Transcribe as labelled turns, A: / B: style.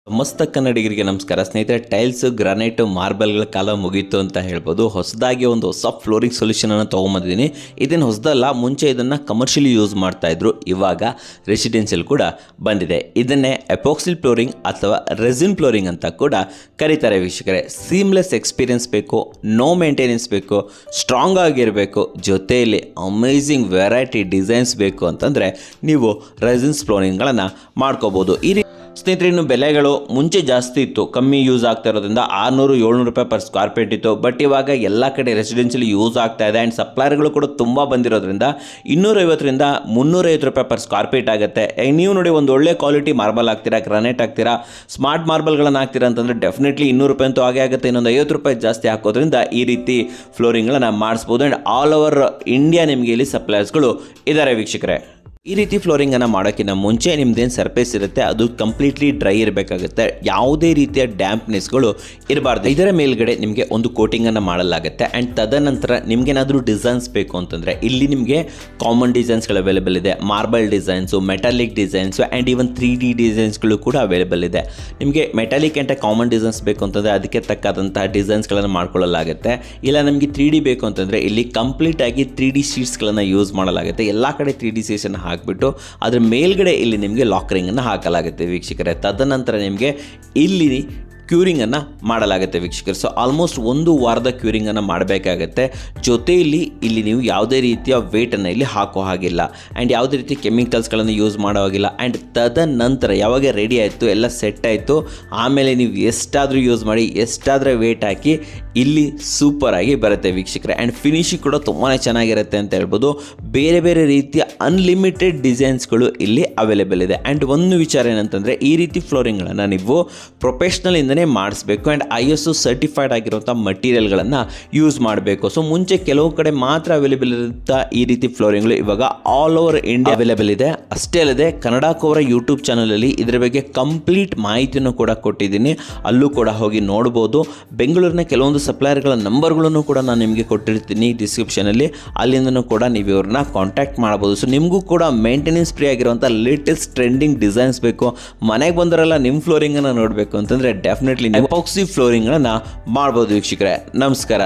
A: ಸಮಸ್ತ ಕನ್ನಡಿಗರಿಗೆ ನಮಸ್ಕಾರ ಸ್ನೇಹಿತರೆ. ಟೈಲ್ಸ್, ಗ್ರಾನೈಟ್, ಮಾರ್ಬಲ್ಗಳ ಕಾಲ ಮುಗೀತು ಅಂತ ಹೇಳ್ಬೋದು. ಹೊಸದಾಗಿ ಒಂದು ಹೊಸ ಫ್ಲೋರಿಂಗ್ ಸೊಲ್ಯೂಷನನ್ನು ತೊಗೊಂಬಂದಿದ್ದೀನಿ. ಇದನ್ನು ಹೊಸದಲ್ಲ, ಮುಂಚೆ ಇದನ್ನು ಕಮರ್ಷಿಯಲಿ ಯೂಸ್ ಮಾಡ್ತಾಯಿದ್ರು, ಇವಾಗ ರೆಸಿಡೆನ್ಷಿಯಲ್ ಕೂಡ ಬಂದಿದೆ. ಇದನ್ನೇ ಎಪಾಕ್ಸಿ ಫ್ಲೋರಿಂಗ್ ಅಥವಾ ರೆಸಿನ್ ಫ್ಲೋರಿಂಗ್ ಅಂತ ಕೂಡ ಕರೀತಾರೆ ವೀಕ್ಷಕರೇ. ಸೀಮ್ಲೆಸ್ ಎಕ್ಸ್ಪೀರಿಯನ್ಸ್ ಬೇಕು, ನೋ ಮೇಂಟೆನೆನ್ಸ್ ಬೇಕು, ಸ್ಟ್ರಾಂಗ್ ಆಗಿರಬೇಕು, ಜೊತೆಯಲ್ಲಿ ಅಮೇಝಿಂಗ್ ವೆರೈಟಿ ಡಿಸೈನ್ಸ್ ಬೇಕು ಅಂತಂದರೆ ನೀವು ರೆಸಿನ್ಸ್ ಫ್ಲೋರಿಂಗ್ಗಳನ್ನು ಮಾಡ್ಕೋಬೋದು. ಈ ಸ್ನೇಹಿತರೆ, ಇನ್ನು ಬೆಲೆಗಳು ಮುಂಚೆ ಜಾಸ್ತಿ ಇತ್ತು, ಕಮ್ಮಿ ಯೂಸ್ ಆಗ್ತಾ ಇರೋದ್ರಿಂದ 600-700 ರೂಪಾಯಿ ಪರ್ ಸ್ಕ್ವೇರ್ ಫೀಟ್ ಇತ್ತು. ಬಟ್ ಇವಾಗ ಎಲ್ಲ ಕಡೆ ರೆಸಿಡೆನ್ಷಿಯಲಿ ಯೂಸ್ ಆಗ್ತಾ ಇದೆ ಆ್ಯಂಡ್ ಸಪ್ಲೈರ್ಗಳು ಕೂಡ ತುಂಬ ಬಂದಿರೋದ್ರಿಂದ 250-350 ರೂಪಾಯಿ ಪರ್ ಸ್ಕ್ವೇರ್ ಫೀಟ್ ಆಗುತ್ತೆ. ನೀವು ನೋಡಿ, ಒಂದು ಒಳ್ಳೆ ಕ್ವಾಲಿಟಿ ಮಾರ್ಬಲ್ ಹಾಕ್ತೀರಾ, ಗ್ರಾನೈಟ್ ಹಾಕ್ತೀರಾ, ಸ್ಮಾರ್ಟ್ ಮಾರ್ಬಲ್ಗಳನ್ನು ಹಾಕ್ತೀರಾ ಅಂತಂದರೆ ಡೆಫಿನೆಟ್ಲಿ 200 ರೂಪಾಯಿ ಅಂತೂ ಆಗೇ ಆಗುತ್ತೆ. ಇನ್ನೊಂದು 50 ರೂಪಾಯಿ ಜಾಸ್ತಿ ಹಾಕೋದ್ರಿಂದ ಈ ರೀತಿ ಫ್ಲೋರಿಂಗ್ಗಳನ್ನು ಮಾಡಿಸ್ಬೋದು. ಆ್ಯಂಡ್ ಆಲ್ ಓವರ್ ಇಂಡಿಯಾ ನಿಮಗೆ ಇಲ್ಲಿ ಸಪ್ಲೈರ್ಸ್ಗಳು ಇದ್ದಾರೆ ವೀಕ್ಷಕರೇ. ಈ ರೀತಿ ಫ್ಲೋರಿಂಗನ್ನು ಮಾಡೋಕ್ಕಿಂತ ಮುಂಚೆ ನಿಮ್ದೇನು ಸರ್ಫೇಸ್ ಇರುತ್ತೆ ಅದು ಕಂಪ್ಲೀಟ್ಲಿ ಡ್ರೈ ಇರಬೇಕಾಗುತ್ತೆ, ಯಾವುದೇ ರೀತಿಯ ಡ್ಯಾಂಪ್ನೆಸ್ಗಳು ಇರಬಾರ್ದು. ಇದರ ಮೇಲ್ಗಡೆ ನಿಮಗೆ ಒಂದು ಕೋಟಿಂಗನ್ನು ಮಾಡಲಾಗುತ್ತೆ. ಆ್ಯಂಡ್ ತದನಂತರ ನಿಮಗೇನಾದರೂ ಡಿಸೈನ್ಸ್ ಬೇಕು ಅಂತಂದರೆ ಇಲ್ಲಿ ನಿಮಗೆ ಕಾಮನ್ ಡಿಸೈನ್ಸ್ಗಳು ಅವೈಲೇಬಲ್ ಇದೆ, marble designs, metallic designs and even 3D ಡಿಸೈನ್ಸ್ಗಳು ಕೂಡ ಅವೈಲೇಬಲ್ ಇದೆ. ನಿಮಗೆ ಮೆಟಾಲಿಕ್ ಆ್ಯಂಡ್ ಕಾಮನ್ ಡಿಸೈನ್ಸ್ ಬೇಕು ಅಂತಂದರೆ ಅದಕ್ಕೆ ತಕ್ಕಾದಂತಹ ಡಿಸೈನ್ಸ್ಗಳನ್ನು ಮಾಡ್ಕೊಳ್ಳಲಾಗುತ್ತೆ. ಇಲ್ಲ ನಮಗೆ 3D ಬೇಕು ಅಂತಂದರೆ ಇಲ್ಲಿ ಕಂಪ್ಲೀಟಾಗಿ 3D ಶೀಟ್ಸ್ಗಳನ್ನು ಯೂಸ್ ಮಾಡಲಾಗುತ್ತೆ. ಎಲ್ಲ ಕಡೆ 3D ಶೀಟ್ಸನ್ನು ಹಾಕಿಬಿಟ್ಟು ಅದರ ಮೇಲ್ಗಡೆ ಇಲ್ಲಿ ನಿಮಗೆ ಲಾಕರಿಂಗನ್ನು ಹಾಕಲಾಗುತ್ತೆ ವೀಕ್ಷಕರೇ. ತದನಂತರ ನಿಮಗೆ ಇಲ್ಲಿ ಕ್ಯೂರಿಂಗನ್ನು ಮಾಡಲಾಗುತ್ತೆ ವೀಕ್ಷಕರು. ಸೊ ಆಲ್ಮೋಸ್ಟ್ 1 ವಾರದ ಕ್ಯೂರಿಂಗನ್ನು ಮಾಡಬೇಕಾಗತ್ತೆ. ಜೊತೆಯಲ್ಲಿ ಇಲ್ಲಿ ನೀವು ಯಾವುದೇ ರೀತಿಯ ವೇಟನ್ನು ಇಲ್ಲಿ ಹಾಕೋ ಹಾಗಿಲ್ಲ ಆ್ಯಂಡ್ ಯಾವುದೇ ರೀತಿ ಕೆಮಿಕಲ್ಸ್ಗಳನ್ನು ಯೂಸ್ ಮಾಡೋ ಹಾಗಿಲ್ಲ. ಆ್ಯಂಡ್ ತದನಂತರ ಯಾವಾಗ ರೆಡಿ ಆಯಿತು, ಎಲ್ಲ ಸೆಟ್ ಆಯಿತು, ಆಮೇಲೆ ನೀವು ಎಷ್ಟಾದರೂ ಯೂಸ್ ಮಾಡಿ, ಎಷ್ಟಾದರೆ ವೇಟ್ ಹಾಕಿ, ಇಲ್ಲಿ ಸೂಪರಾಗಿ ಬರುತ್ತೆ ವೀಕ್ಷಕರೇ. ಆ್ಯಂಡ್ ಫಿನಿಶಿಂಗ್ ಕೂಡ ತುಂಬಾ ಚೆನ್ನಾಗಿರುತ್ತೆ ಅಂತ ಹೇಳ್ಬೋದು. ಬೇರೆ ಬೇರೆ ರೀತಿಯ ಅನ್ಲಿಮಿಟೆಡ್ ಡಿಸೈನ್ಸ್ಗಳು ಇಲ್ಲಿ ಅವೈಲೇಬಲ್ ಇದೆ. ಆ್ಯಂಡ್ ಒಂದು ವಿಚಾರ ಏನಂತಂದರೆ ಈ ರೀತಿ ಫ್ಲೋರಿಂಗ್ಗಳನ್ನು ನೀವು ಪ್ರೊಫೆಷ್ನಲ್ ಮಾಡಿಸ್ಬೇಕು ಆ್ಯಂಡ್ ISO ಸರ್ಟಿಫೈಡ್ ಆಗಿರುವಂಥ ಮಟೀರಿಯಲ್ಗಳನ್ನು ಯೂಸ್ ಮಾಡಬೇಕು. ಸೊ ಮುಂಚೆ ಕೆಲವು ಕಡೆ ಮಾತ್ರ ಅವೈಲೇಬಲ್ ಇರುತ್ತಾ ಈ ರೀತಿ ಫ್ಲೋರಿಂಗ್ಗಳು, ಇವಾಗ ಆಲ್ ಓವರ್ ಇಂಡಿಯಾ ಅವೈಲೇಬಲ್ ಇದೆ. ಅಷ್ಟೇ ಅಲ್ಲದೆ ಕನ್ನಡ ಕೋವರ ಯೂಟ್ಯೂಬ್ ಚಾನಲಲ್ಲಿ ಇದರ ಬಗ್ಗೆ ಕಂಪ್ಲೀಟ್ ಮಾಹಿತಿಯನ್ನು ಕೂಡ ಕೊಟ್ಟಿದ್ದೀನಿ, ಅಲ್ಲೂ ಕೂಡ ಹೋಗಿ ನೋಡ್ಬೋದು. ಬೆಂಗಳೂರಿನ ಕೆಲವೊಂದು ಸಪ್ಲೈಯರ್ಗಳ ನಂಬರ್ಗಳನ್ನು ಕೂಡ ನಾನು ನಿಮಗೆ ಕೊಟ್ಟಿರ್ತೀನಿ ಡಿಸ್ಕ್ರಿಪ್ಷನಲ್ಲಿ, ಅಲ್ಲಿಂದನೂ ಕೂಡ ನೀವು ಇವ್ರನ್ನ ಕಾಂಟ್ಯಾಕ್ಟ್ ಮಾಡ್ಬೋದು. ಸೊ ನಿಮಗೂ ಕೂಡ ಮೇಂಟೆನೆನ್ಸ್ ಫ್ರೀ ಆಗಿರುವಂಥ ಲೇಟೆಸ್ಟ್ ಟ್ರೆಂಡಿಂಗ್ ಡಿಸೈನ್ಸ್ ಬೇಕು, ಮನೆಗೆ ಬಂದರೆಲ್ಲ ನಿಮ್ಮ ಫ್ಲೋರಿಂಗನ್ನು ನೋಡಬೇಕು ಅಂತಂದರೆ ಡೆಫಿನೆಟ್ಲಿ ಎಪಾಕ್ಸಿ ಫ್ಲೋರಿಂಗ್ಗಳನ್ನು ಮಾಡ್ಬೋದು ವೀಕ್ಷಕರೇ. ನಮಸ್ಕಾರ.